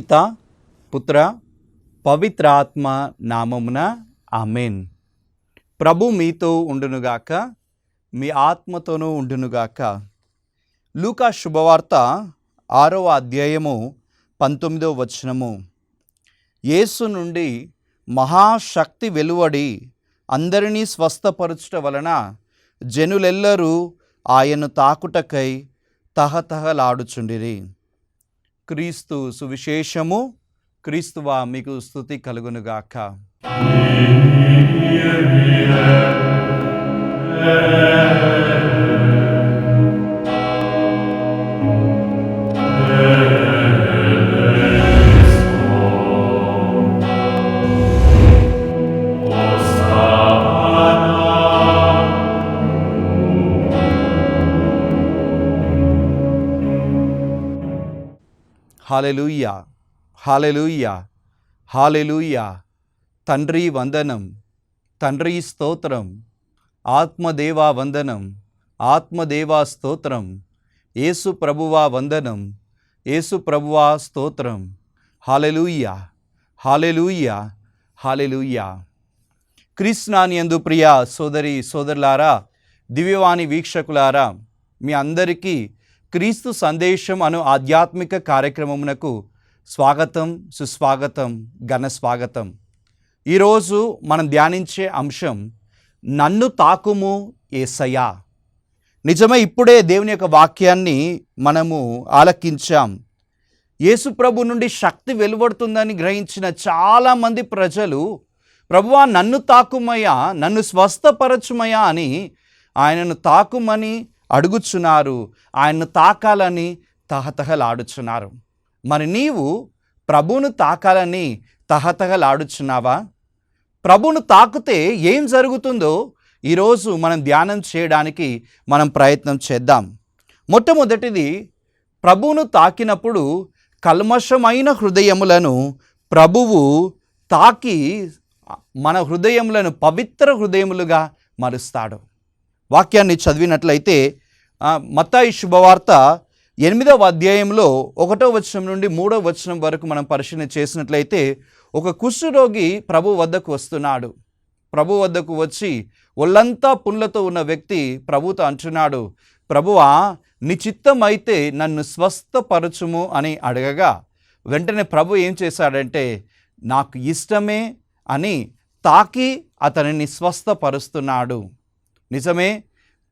పితా పుత్ర పవిత్రాత్మ నామమున ఆమేన్. ప్రభు మీతో ఉండునుగాక, మీ ఆత్మతోనూ ఉండునుగాక. లూకా శుభవార్త 6వ అధ్యాయము 19వ వచనము. యేసు నుండి మహాశక్తి వెలువడి అందరినీ స్వస్థపరచుట వలన జనులెల్లరూ ఆయన్ను తాకుటకై తహతహలాడుచుండిరి. క్రీస్తు సువిశేషము. క్రీస్తువా మీకు స్తుతి కలుగునుగాక. హల్లెలూయా, హల్లెలూయా, హల్లెలూయా. తండ్రి వందనం, తండ్రి స్తోత్రం. ఆత్మదేవా వందనం, ఆత్మదేవా స్తోత్రం. యేసు ప్రభువా వందనం, యేసు ప్రభువా స్తోత్రం. హల్లెలూయా, హల్లెలూయా, హల్లెలూయా. క్రీస్తునందు ప్రియ సోదరి సోదరులారా, దివ్యవాణి వీక్షకులారా, మీ అందరికీ క్రీస్తు సందేశం అను ఆధ్యాత్మిక కార్యక్రమమునకు స్వాగతం, సుస్వాగతం, ఘన స్వాగతం. ఈరోజు మనం ధ్యానించే అంశం నన్ను తాకుము యేసయ్యా. నిజమే, ఇప్పుడే దేవుని యొక్క వాక్యాన్ని మనము ఆలకించాం. యేసు ప్రభు నుండి శక్తి వెలువడుతుందని గ్రహించిన చాలామంది ప్రజలు, ప్రభువా నన్ను తాకుమయ్యా, నన్ను స్వస్థపరచుమయ్యా అని ఆయనను తాకుమని అడుగుచున్నారు. ఆయన్ను తాకాలని తహతహలాడుచున్నారు. మరి నీవు ప్రభువును తాకాలని తహతహలాడుచున్నావా? ప్రభువును తాకితే ఏం జరుగుతుందో ఈరోజు మనం ధ్యానం చేయడానికి మనం ప్రయత్నం చేద్దాం. మొట్టమొదటిది, ప్రభువును తాకినప్పుడు కల్మషమైన హృదయములను ప్రభువు తాకి మన హృదయములను పవిత్ర హృదయములుగా మారుస్తాడు. వాక్యాన్ని చదివినట్లయితే మత్తాయి శుభవార్త 8వ అధ్యాయంలో 1వ వచనం నుండి 3వ వచనం వరకు మనం పరిశీలన చేసినట్లయితే, ఒక కుష్ఠరోగి ప్రభు వద్దకు వస్తున్నాడు. ప్రభు వద్దకు వచ్చి ఒళ్ళంతా పుండ్లతో ఉన్న వ్యక్తి ప్రభుతో అంటున్నాడు, ప్రభువా నీ చిత్తం అయితే నన్ను స్వస్థపరచుము అని అడగగా, వెంటనే ప్రభు ఏం చేశాడంటే, నాకు ఇష్టమే అని తాకి అతనిని స్వస్థపరుస్తున్నాడు. నిజమే,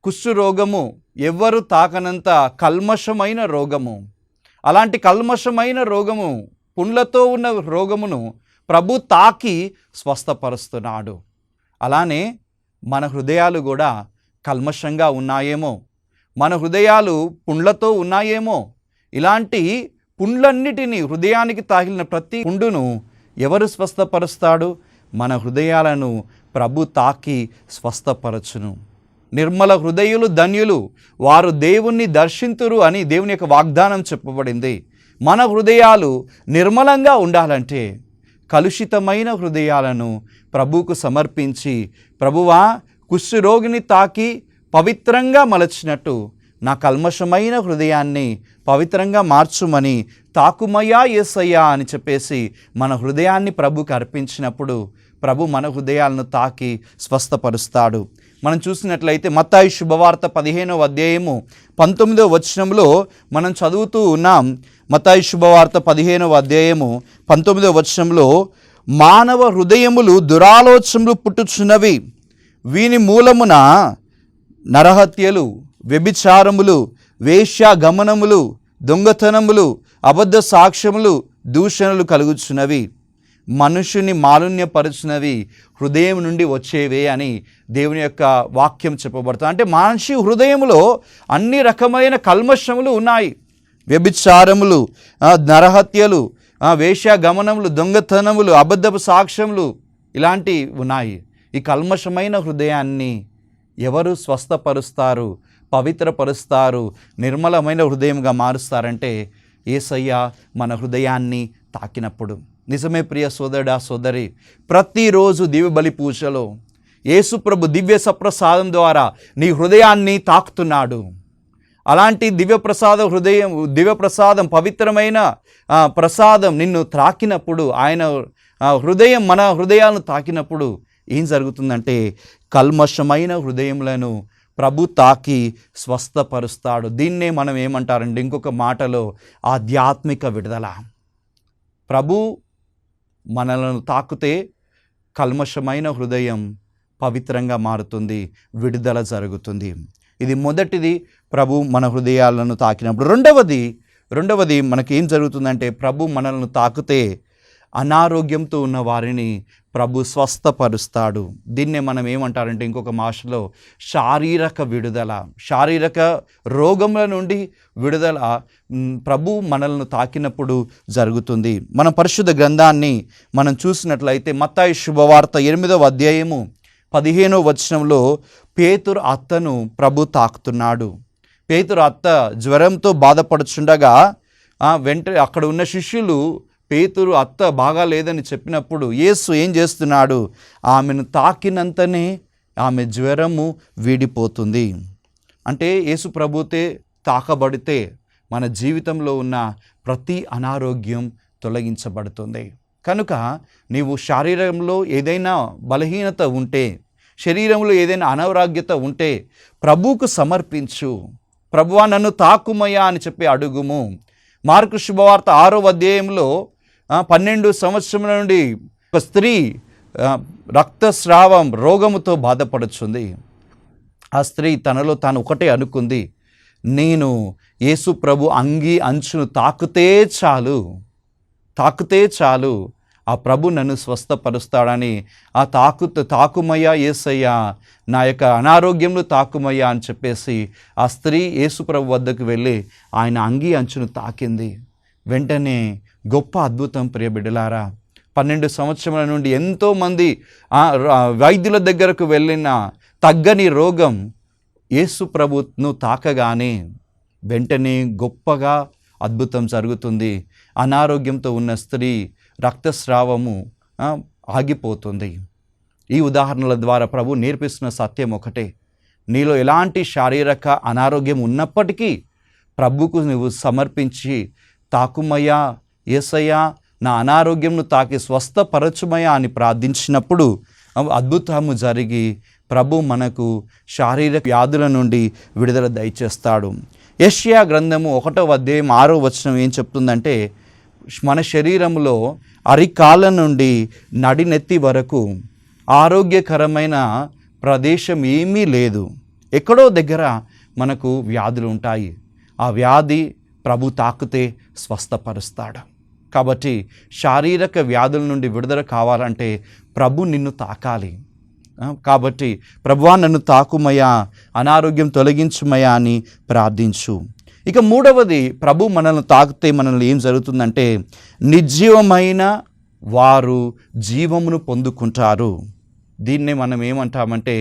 కుష్ఠరోగము ఎవ్వరు తాకనంత కల్మషమైన రోగము. అలాంటి కల్మషమైన రోగము, పుండ్లతో ఉన్న రోగమును ప్రభు తాకి స్వస్థపరుస్తున్నాడు. అలానే మన హృదయాలు కూడా కల్మషంగా ఉన్నాయేమో, మన హృదయాలు పుండ్లతో ఉన్నాయేమో. ఇలాంటి పుండ్లన్నిటినీ, హృదయానికి తాకిన ప్రతి పుండును ఎవరు స్వస్థపరుస్తాడు? మన హృదయాలను ప్రభు తాకి స్వస్థపరచును. నిర్మల హృదయులు ధన్యులు, వారు దేవుణ్ణి దర్శింతురు అని దేవుని యొక్క వాగ్దానం చెప్పబడింది. మన హృదయాలు నిర్మలంగా ఉండాలంటే కలుషితమైన హృదయాలను ప్రభువుకు సమర్పించి, ప్రభువా కుష్ఠరోగిని తాకి పవిత్రంగా మలచినట్టు నా కల్మషమైన హృదయాన్ని పవిత్రంగా మార్చుమని తాకుమయ్యా యేసయ్యా అని చెప్పేసి మన హృదయాన్ని ప్రభువుకి అర్పించినప్పుడు ప్రభు మన హృదయాలను తాకి స్వస్థపరుస్తాడు. మనం చూసినట్లయితే మత్తాయి శుభవార్త 15వ అధ్యాయము 19వ వచనంలో మనం చదువుతూ ఉన్నాం. మత్తాయి శుభవార్త 15వ అధ్యాయము 19వ వచనంలో, మానవ హృదయములు దురాలోచనలు పుట్టుచున్నవి, వీని మూలమున నరహత్యలు, వ్యభిచారములు, వేశ్యాగమనములు, దొంగతనములు, అబద్ధ సాక్ష్యములు, దూషణలు కలుగుచున్నవి. మనుషుని మాలిన్యపరుచున్నవి హృదయం నుండి వచ్చేవే అని దేవుని యొక్క వాక్యం చెప్పబడుతుంది. అంటే మనిషి హృదయంలో అన్ని రకమైన కల్మషములు ఉన్నాయి. వ్యభిచారములు, నరహత్యలు, వేశ్యాగమనములు, దొంగతనములు, అబద్ధపు సాక్ష్యములు ఇలాంటివి ఉన్నాయి. ఈ కల్మషమైన హృదయాన్ని ఎవరు స్వస్థపరుస్తారు, పవిత్రపరుస్తారు, నిర్మలమైన హృదయంగా మారుస్తారంటే యేసయ్య మన హృదయాన్ని తాకినప్పుడు. నిజమే ప్రియ సోదరుడా సోదరి, ప్రతిరోజు దివ్య బలి పూజలో యేసు ప్రభు దివ్య సప్రసాదం ద్వారా నీ హృదయాన్ని తాకుతున్నాడు. అలాంటి దివ్యప్రసాదం పవిత్రమైన ప్రసాదం నిన్ను తాకినప్పుడు, ఆయన హృదయం మన హృదయాలను తాకినప్పుడు ఏం జరుగుతుందంటే కల్మషమైన హృదయములను ప్రభు తాకి స్వస్థపరుస్తాడు. దీన్నే మనం ఏమంటారంటే ఇంకొక మాటలో ఆధ్యాత్మిక విడుదల. ప్రభు మనలను తాకితే కల్మషమైన హృదయం పవిత్రంగా మారుతుంది, విడుదల జరుగుతుంది. ఇది మొదటిది, ప్రభు మన హృదయాలను తాకినప్పుడు. రెండవది మనకేం జరుగుతుందంటే ప్రభు మనల్ని తాకితే అనారోగ్యంతో ఉన్న వారిని ప్రభు స్వస్థపరుస్తాడు. దీన్నే మనం ఏమంటారంటే ఇంకొక భాషలో శారీరక విడుదల, శారీరక రోగముల నుండి విడుదల ప్రభు మనల్ని తాకినప్పుడు జరుగుతుంది. మన పరిశుద్ధ గ్రంథాన్ని మనం చూసినట్లయితే మత్తయి శుభవార్త 8వ అధ్యాయము 15వ వచనంలో పేతురు అత్తను ప్రభు తాకుతున్నాడు. పేతురు అత్త జ్వరంతో బాధపడుచుండగా వెంటనే అక్కడ ఉన్న శిష్యులు పేతురు అత్త బాగా లేదని చెప్పినప్పుడు యేసు ఏం చేస్తున్నాడు, ఆమెను తాకినంతనే ఆమె జ్వరము వీడిపోతుంది. అంటే యేసు ప్రభుతే తాకబడితే మన జీవితంలో ఉన్న ప్రతి అనారోగ్యం తొలగించబడుతుంది. కనుక నీవు శరీరంలో ఏదైనా బలహీనత ఉంటే, శరీరంలో ఏదైనా అనారోగ్యత ఉంటే ప్రభువుకు సమర్పించు. ప్రభువా నన్ను తాకుమయ్యా అని చెప్పి అడుగుము. మార్కు శుభవార్త 6వ అధ్యాయంలో 12 సంవత్సరముల నుండి ఒక స్త్రీ రక్తస్రావం రోగముతో బాధపడుచుంది. ఆ స్త్రీ తనలో తాను ఒకటే అనుకుంది, నేను యేసు ప్రభు అంగి అంచును తాకితే చాలు ఆ ప్రభు నన్ను స్వస్థపరుస్తాడని ఆ తాకుమయ్యా యేసయ్యా, నా యొక్క అనారోగ్యంలో తాకుమయ్యా అని చెప్పేసి ఆ స్త్రీ యేసు ప్రభు వద్దకు వెళ్ళి ఆయన అంగి అంచును తాకింది. వెంటనే గొప్ప అద్భుతం ప్రియ బిడ్డలారా. 12 సంవత్సరముల నుండి ఎంతోమంది వైద్యుల దగ్గరకు వెళ్ళిన తగ్గని రోగం యేసు ప్రభును తాకగానే వెంటనే గొప్పగా అద్భుతం జరుగుతుంది. అనారోగ్యంతో ఉన్న స్త్రీ రక్తస్రావము ఆగిపోతుంది. ఈ ఉదాహరణల ద్వారా ప్రభు నేర్పిస్తున్న సత్యం ఒకటే, నీలో ఎలాంటి శారీరక అనారోగ్యం ఉన్నప్పటికీ ప్రభుకు నువ్వు సమర్పించి తాకుమయ్యా యేసయ్యా, నా అనారోగ్యంను తాకి స్వస్థపరచుమయ్యా అని ప్రార్థించినప్పుడు అద్భుతము జరిగి ప్రభు మనకు శారీరక వ్యాధుల నుండి విడుదల దయచేస్తాడు. యెషయా గ్రంథము 1వ అధ్యాయం 6వ వచనం ఏం చెప్తుందంటే, మన శరీరంలో అరికాళ్ళ నుండి నడినెత్తి వరకు ఆరోగ్యకరమైన ప్రదేశం ఏమీ లేదు. ఎక్కడో దగ్గర మనకు వ్యాధులు ఉంటాయి. ఆ వ్యాధి ప్రభు తాకితే స్వస్థపరుస్తాడు. కాబట్టి శారీరక వ్యాధుల నుండి విడుదల కావాలంటే ప్రభు నిన్ను తాకాలి. కాబట్టి ప్రభువా నన్ను తాకుమయ్యా, అనారోగ్యం తొలగించుమయ్యా అని ప్రార్థించు. ఇక మూడవది, ప్రభు మనల్ని తాకితే మనల్ని ఏం జరుగుతుందంటే నిర్జీవమైన వారు జీవమును పొందుకుంటారు. దీన్నే మనం ఏమంటామంటే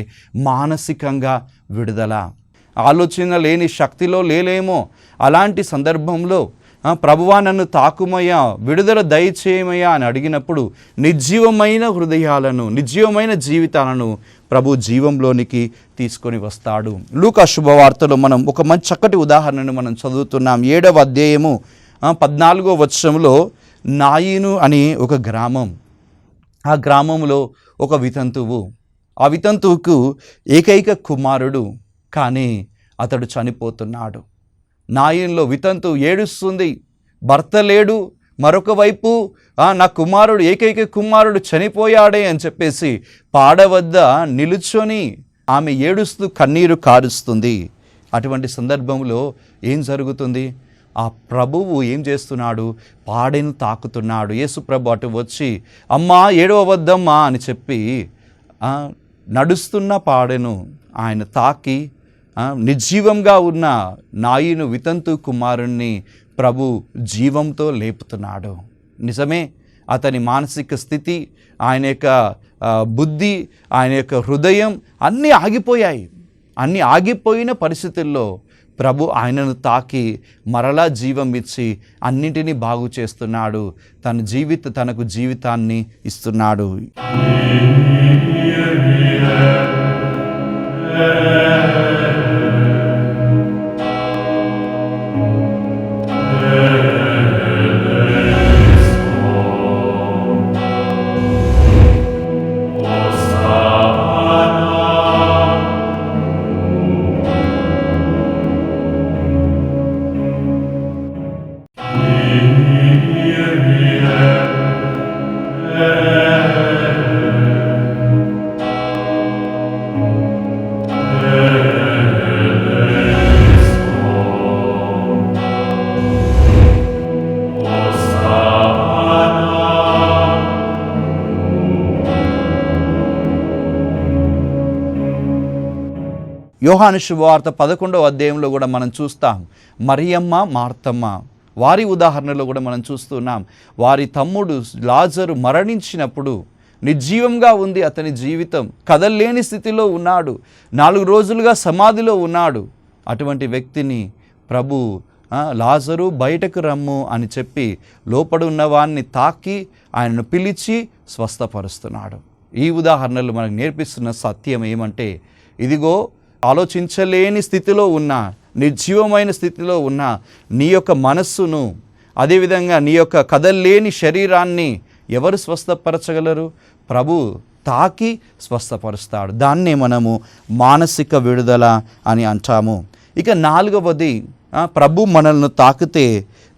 మానసికంగా విడుదల. ఆలోచన లేని శక్తిలో లేలేమో అలాంటి సందర్భంలో ప్రభువా నన్ను తాకుమయ్యా, విడుదల దయచేయమయ్యా అని అడిగినప్పుడు నిర్జీవమైన హృదయాలను, నిర్జీవమైన జీవితాలను ప్రభు జీవంలోనికి తీసుకొని వస్తాడు. లూకా శుభవార్తలో మనం ఒక మంచి చక్కటి ఉదాహరణను మనం చదువుతున్నాం. 7వ అధ్యాయము 14వ వచనంలో నాయిను అని ఒక గ్రామం. ఆ గ్రామంలో ఒక వితంతువు. ఆ వితంతువుకు ఏకైక కుమారుడు, కానీ అతడు చనిపోతున్నాడు. నాయనలో వితంతువు ఏడుస్తుంది, భర్త లేడు, మరొక వైపు నా కుమారుడు, ఏకైక కుమారుడు చనిపోయాడే అని చెప్పేసి పాడ వద్ద నిలుచొని ఆమె ఏడుస్తూ కన్నీరు కారుస్తుంది. అటువంటి సందర్భంలో ఏం జరుగుతుంది? ఆ ప్రభువు ఏం చేస్తున్నాడు? పాడెను తాకుతున్నాడు. యేసు ప్రభు అటు వచ్చి అమ్మా ఏడవద్దమ్మా అని చెప్పి నడుస్తున్న పాడెను ఆయన తాకి నిర్జీవంగా ఉన్న నాయిను వితంతు కుమారుణ్ణి ప్రభు జీవంతో లేపుతున్నాడు. నిజమే, అతని మానసిక స్థితి, ఆయన యొక్క బుద్ధి, ఆయన యొక్క హృదయం అన్నీ ఆగిపోయాయి. అన్నీ ఆగిపోయిన పరిస్థితుల్లో ప్రభు ఆయనను తాకి మరలా జీవం ఇచ్చి అన్నింటినీ బాగు చేస్తున్నాడు. తనకు జీవితాన్ని ఇస్తున్నాడు. యోహాను శుభవార్త 11వ అధ్యాయంలో కూడా మనం చూస్తాం. మరియమ్మ, మార్తమ్మ వారి ఉదాహరణలో కూడా మనం చూస్తున్నాం. వారి తమ్ముడు లాజరు మరణించినప్పుడు నిర్జీవంగా ఉంది అతని జీవితం, కదల్లేని స్థితిలో ఉన్నాడు, 4 రోజులుగా సమాధిలో ఉన్నాడు. అటువంటి వ్యక్తిని ప్రభు లాజరు బయటకు రమ్ము అని చెప్పి లోపడున్న వారిని తాకి ఆయనను పిలిచి స్వస్థపరుస్తున్నాడు. ఈ ఉదాహరణలు మనకు నేర్పిస్తున్న సత్యం ఏమంటే, ఇదిగో ఆలోచించలేని స్థితిలో ఉన్న, నిర్జీవమైన స్థితిలో ఉన్న నీ యొక్క మనస్సును, అదేవిధంగా నీ యొక్క కదల్లేని శరీరాన్ని ఎవరు స్వస్థపరచగలరు? ప్రభు తాకి స్వస్థపరుస్తాడు. దాన్నే మనము మానసిక విడుదల అని అంటాము. ఇక 4వది, ప్రభు మనల్ని తాకితే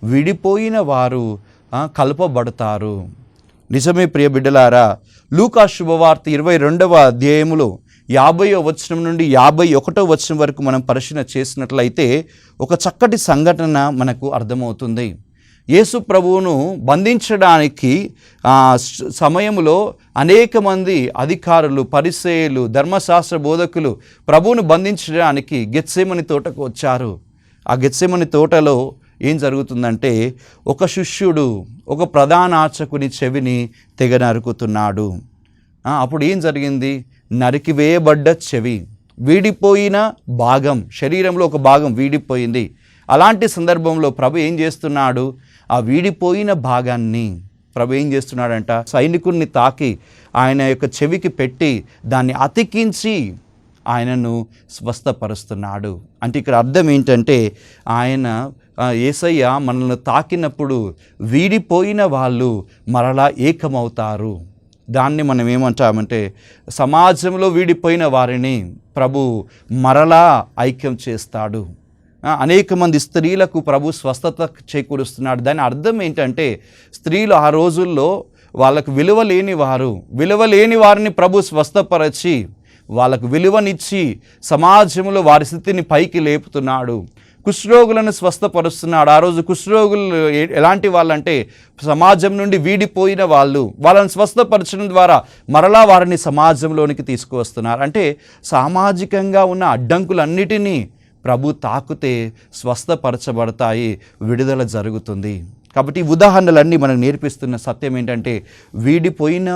విడిపోయిన వారు కలపబడతారు. నిజమే ప్రియ బిడ్డలారా, లూకా శుభవార్త 22వ అధ్యాయములో 50వ వచనం నుండి 51వ వచనం వరకు మనం పరిశీలన చేసినట్లయితే ఒక చక్కటి సంఘటన మనకు అర్థమవుతుంది. యేసు ప్రభువును బంధించడానికి సమయంలో అనేక మంది అధికారులు, పరిసయ్యులు, ధర్మశాస్త్ర బోధకులు ప్రభువును బంధించడానికి గెత్సేమని తోటకు వచ్చారు. ఆ గెత్సేమని తోటలో ఏం జరుగుతుందంటే, ఒక శిష్యుడు ఒక ప్రధాన అర్చకుని చెవిని తెగ నరుకుతున్నాడు. అప్పుడు ఏం జరిగింది? నరికివేయబడ్డ చెవి, వీడిపోయిన భాగం, శరీరంలో ఒక భాగం వీడిపోయింది. అలాంటి సందర్భంలో ప్రభు ఏం చేస్తున్నాడు? ఆ వీడిపోయిన భాగాన్ని ప్రభు ఏం చేస్తున్నాడంట, సైనికుడిని తాకి ఆయన యొక్క చెవికి పెట్టి దాన్ని అతికించి ఆయనను స్వస్థపరుస్తున్నాడు. అంటే ఇక్కడ అర్థం ఏంటంటే, యేసయ్య మనల్ని తాకినప్పుడు వీడిపోయిన వాళ్ళు మరలా ఏకమవుతారు. దాన్ని మనం ఏమంటామంటే, సమాజంలో వీడిపోయిన వారిని ప్రభు మరలా ఐక్యం చేస్తాడు. అనేక మంది స్త్రీలకు ప్రభు స్వస్థత చేకూరుస్తున్నాడు. దాని అర్థం ఏంటంటే, స్త్రీలు ఆ రోజుల్లో వాళ్ళకు విలువ లేని వారిని ప్రభు స్వస్థపరచి వాళ్ళకు విలువనిచ్చి సమాజంలో వారి స్థితిని పైకి లేపుతున్నాడు. కుష్ఠరోగులను స్వస్థపరుస్తున్నాడు. ఆ రోజు కుష్ఠరోగులు ఎలాంటి వాళ్ళంటే, సమాజం నుండి వీడిపోయిన వాళ్ళు, వాళ్ళని స్వస్థపరచడం ద్వారా మరలా వారిని సమాజంలోనికి తీసుకువస్తున్నారు. అంటే సామాజికంగా ఉన్న అడ్డంకులన్నిటినీ ప్రభు తాకుతే స్వస్థపరచబడతాయి, విడుదల జరుగుతుంది. కాబట్టి ఈ ఉదాహరణలన్నీ మనకు నేర్పిస్తున్న సత్యం ఏంటంటే, వీడిపోయిన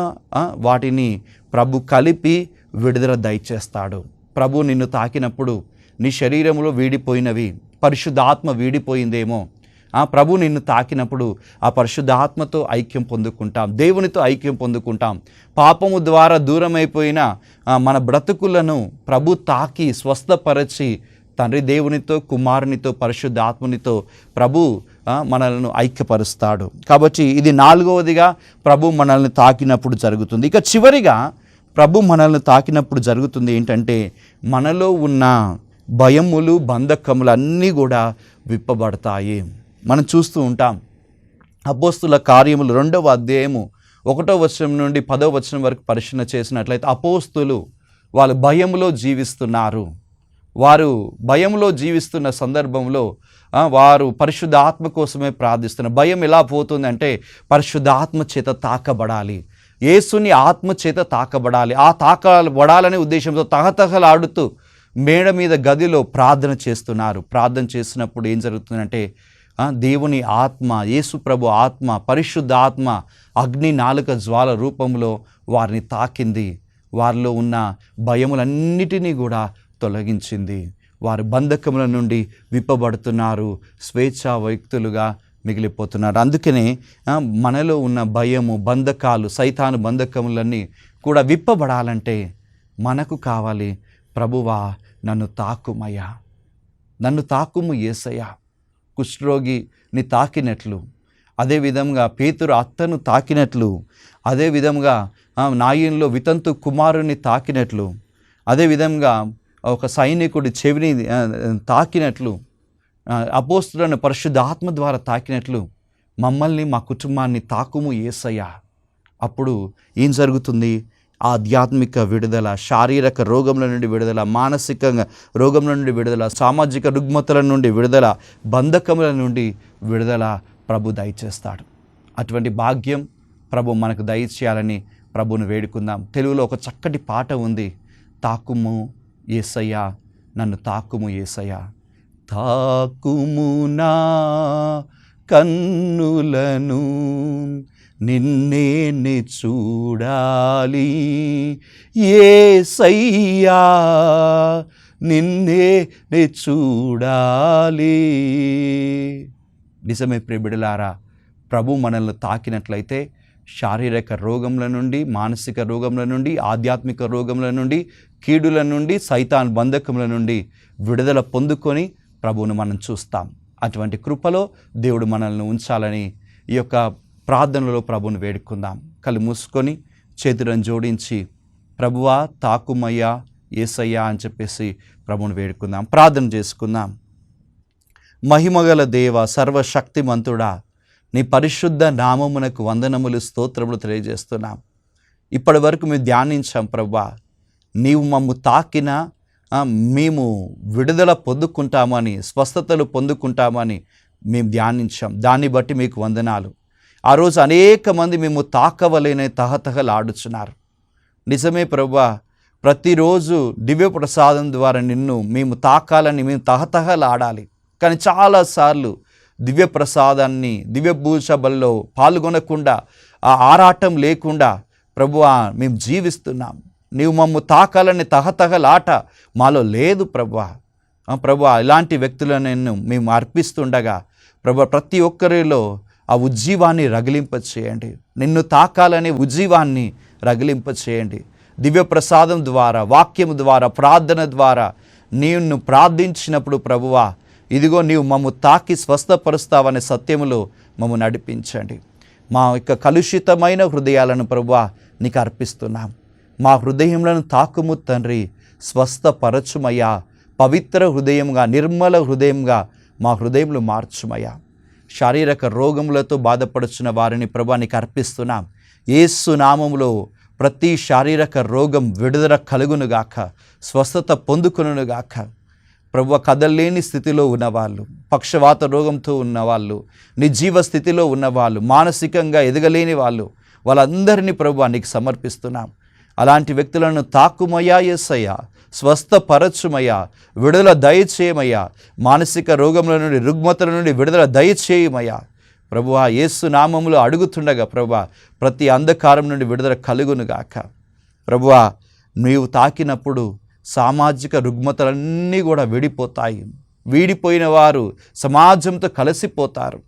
వాటిని ప్రభు కలిపి విడుదల దయచేస్తాడు. ప్రభు నిన్ను తాకినప్పుడు నీ శరీరంలో వీడిపోయినవి, పరిశుద్ధాత్మ వీడిపోయిందేమో, ప్రభు నిన్ను తాకినప్పుడు ఆ పరిశుద్ధాత్మతో ఐక్యం పొందుకుంటాం, దేవునితో ఐక్యం పొందుకుంటాం. పాపము ద్వారా దూరమైపోయిన మన బ్రతుకులను ప్రభు తాకి స్వస్థపరచి తండ్రి దేవునితో, కుమారునితో, పరిశుద్ధాత్మనితో ప్రభు మనల్ని ఐక్యపరుస్తాడు. కాబట్టి ఇది 4వదిగా ప్రభు మనల్ని తాకినప్పుడు జరుగుతుంది. ఇక చివరిగా ప్రభు మనల్ని తాకినప్పుడు జరుగుతుంది ఏంటంటే, మనలో ఉన్న భయములు, బంధకములు అన్నీ కూడా విప్పబడతాయి. మనం చూస్తూ ఉంటాం. అపోస్తుల కార్యములు 2వ అధ్యాయము 1వ వచనం నుండి 10వ వచనం వరకు పరిశీలన చేసినట్లయితే, అపోస్తులు వాళ్ళు భయములో జీవిస్తున్నారు. వారు భయంలో జీవిస్తున్న సందర్భంలో వారు పరిశుద్ధాత్మ కోసమే ప్రార్థిస్తున్నారు. భయం ఎలా పోతుందంటే, పరిశుద్ధాత్మ చేత తాకబడాలి, యేసుని ఆత్మ చేత తాకబడాలి. ఆ తాకబడాలనే ఉద్దేశంతో తహతహలాడుతూ మేడ మీద గదిలో ప్రార్థన చేస్తున్నారు. ప్రార్థన చేసినప్పుడు ఏం జరుగుతుందంటే, దేవుని ఆత్మ, యేసు ప్రభు ఆత్మ, పరిశుద్ధ ఆత్మ అగ్ని నాలుక జ్వాల రూపంలో వారిని తాకింది. వారిలో ఉన్న భయములన్నిటినీ కూడా తొలగించింది. వారి బంధకముల నుండి విప్పబడుతున్నారు, స్వేచ్ఛా వ్యక్తులుగా మిగిలిపోతున్నారు. అందుకనే మనలో ఉన్న భయము, బంధకాలు, సైతాను బంధకములన్నీ కూడా విప్పబడాలంటే మనకు కావాలి, ప్రభువా నన్ను తాకుమయ్యా, నన్ను తాకుము యేసయ్యా. కుష్ఠరోగిని తాకినట్లు, అదేవిధంగా పేతురు అత్తను తాకినట్లు, అదేవిధంగా నాయన్లో వితంతు కుమారుని తాకినట్లు, అదేవిధంగా ఒక సైనికుడి చెవిని తాకినట్లు, అపోస్తులను పరిశుద్ధాత్మ ద్వారా తాకినట్లు మమ్మల్ని, మా కుటుంబాన్ని తాకుము యేసయ్యా. అప్పుడు ఏం జరుగుతుంది? ఆధ్యాత్మిక విడుదల, శారీరక రోగముల నుండి విడుదల, మానసికంగా రోగముల నుండి విడుదల, సామాజిక రుగ్మతల నుండి విడుదల, బంధకముల నుండి విడుదల ప్రభు దయచేస్తాడు. అటువంటి భాగ్యం ప్రభు మనకు దయచేయాలని ప్రభువును వేడుకుందాం. తెలుగులో ఒక చక్కటి పాట ఉంది, తాకుము యేసయ్యా నన్ను తాకుము యేసయ్యా. తాకుము నా కన్నులను, నిన్నే చూడాలి యేసయ్యా, నిన్నే చూడాలి. నిజమే ప్రియబిడలారా, ప్రభు మనల్ని తాకినట్లయితే శారీరక రోగముల నుండి, మానసిక రోగముల నుండి, ఆధ్యాత్మిక రోగముల నుండి, కీడుల నుండి, సైతాన్ బంధకముల నుండి విడుదల పొందుకొని ప్రభువును మనం చూస్తాం. అటువంటి కృపలో దేవుడు మనల్ని ఉంచాలని ఈ యొక్క ప్రార్థనలో ప్రభువును వేడుకుందాం. కళ్ళు మూసుకొని చేతులను జోడించి ప్రభువా తాకుమయ్యా యేసయ్యా అని చెప్పేసి ప్రభువును వేడుకుందాం, ప్రార్థన చేసుకుందాం. మహిమగల దేవ, సర్వశక్తిమంతుడా, నీ పరిశుద్ధ నామమునకు వందనములు, స్తోత్రములు తెలియజేస్తున్నాం. ఇప్పటి వరకు మేము ధ్యానించాం ప్రభువా, నీవు మమ్ము తాకిన మేము విడుదల పొందుకుంటామని, స్వస్థతలు పొందుకుంటామని మేము ధ్యానించాం. దాన్ని బట్టి మీకు వందనాలు. ఆ రోజు అనేక మంది మేము తాకవలేని తహతహలాడుచున్నారు. నిజమే ప్రభువా, ప్రతిరోజు దివ్య ప్రసాదం ద్వారా నిన్ను మేము తాకాలని మేము తహతహలాడాలి. కానీ చాలాసార్లు దివ్య ప్రసాదాన్ని, దివ్య పూజ బలిలో పాల్గొనకుండా, ఆ ఆరాటం లేకుండా ప్రభువా మేము జీవిస్తున్నాం. నీవు మమ్ము తాకాలని తహతహలాట మాలో లేదు ప్రభువా. ప్రభువా, ఇలాంటి వ్యక్తులను మేము అర్పిస్తుండగా ప్రభువా, ప్రతి ఒక్కరిలో ఆ ఉజ్జీవాన్ని రగిలింపచేయండి. నిన్ను తాకాలనే ఉజ్జీవాన్ని రగిలింపచేయండి. దివ్య ప్రసాదం ద్వారా, వాక్యం ద్వారా, ప్రార్థన ద్వారా నిన్ను ప్రార్థించినప్పుడు ప్రభువా, ఇదిగో నీవు మమ్ము తాకి స్వస్థపరుస్తావనే సత్యములో మమ్ము నడిపించండి. మా యొక్క కలుషితమైన హృదయాలను ప్రభువా నీకు అర్పిస్తున్నాం. మా హృదయములను తాకుము తండ్రి, స్వస్థపరచుమయ్యా. పవిత్ర హృదయంగా, నిర్మల హృదయంగా మా హృదయములు మార్చుమయ్యా. శారీరక రోగములతో బాధపడుచున్న వారిని ప్రభువా నీకు అర్పిస్తున్నాం. యేసు నామములో ప్రతి శారీరక రోగం విడుదల కలుగునుగాక, స్వస్థత పొందుకొనుగాక. ప్రభువా, కదలలేని స్థితిలో ఉన్నవాళ్ళు, పక్షవాత రోగంతో ఉన్నవాళ్ళు, నిర్జీవ స్థితిలో ఉన్నవాళ్ళు, మానసికంగా ఎదగలేని వాళ్ళు, వాళ్ళందరినీ ప్రభువా నీకు సమర్పిస్తున్నాం. అలాంటి వ్యక్తులను తాకుమయ్యా యేసయ్యా, స్వస్థపరచుమయ్యా, విడుదల దయచేయమయ్యా. మానసిక రోగముల నుండి, రుగ్మతల నుండి విడుదల దయచేయమయ్యా. ప్రభువా, యేసు నామములో అడుగుతుండగా ప్రభువా, ప్రతి అంధకారం నుండి విడుదల కలుగునుగాక. ప్రభువా, నీవు తాకినప్పుడు సామాజిక రుగ్మతలన్నీ కూడా విడిపోతాయి. వీడిపోయిన వారు సమాజంతో కలిసిపోతారు.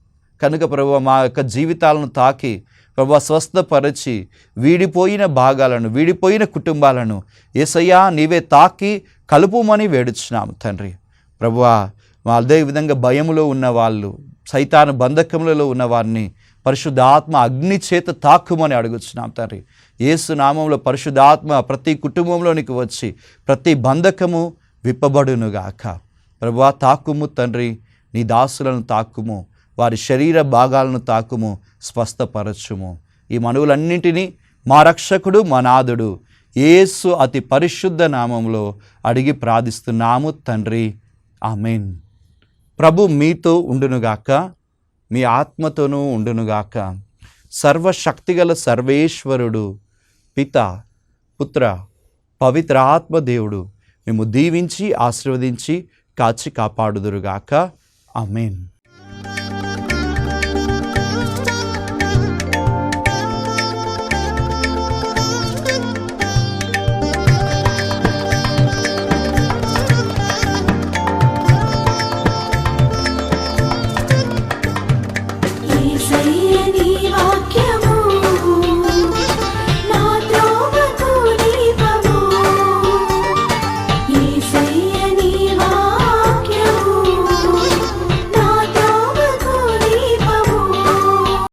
కనుక ప్రభువా, మా యొక్క జీవితాలను తాకి ప్రభువా స్వస్థపరిచి వీడిపోయిన భాగాలను, వీడిపోయిన కుటుంబాలను యేసయ్యా నీవే తాకి కలుపుమని వేడుచున్నాము తండ్రి. ప్రభువా, అదే విధంగా భయములో ఉన్నవాళ్ళు, సైతాను బంధకములలో ఉన్నవారిని పరిశుద్ధాత్మ అగ్ని చేత తాకుమని అడుగుచున్నాం తండ్రి. యేసు నామంలో పరిశుద్ధాత్మ ప్రతి కుటుంబంలోనికి వచ్చి ప్రతి బంధకము విప్పబడునుగాక. ప్రభువా, తాకుము తండ్రి, నీ దాసులను తాకుము, వారి శరీర భాగాలను తాకుము, స్వస్థపరచుము. ఈ మనవులన్నింటినీ మా రక్షకుడు, మా నాథుడు యేసు అతి పరిశుద్ధ నామంలో అడిగి ప్రార్థిస్తున్నాము తండ్రి. ఆమేన్. ప్రభు మీతో ఉండునుగాక, మీ ఆత్మతోనూ ఉండునుగాక. సర్వశక్తిగల సర్వేశ్వరుడు పిత, పుత్ర, పవిత్ర ఆత్మ దేవుడు మేము దీవించి ఆశీర్వదించి కాచి కాపాడుదురుగాక. ఆమేన్.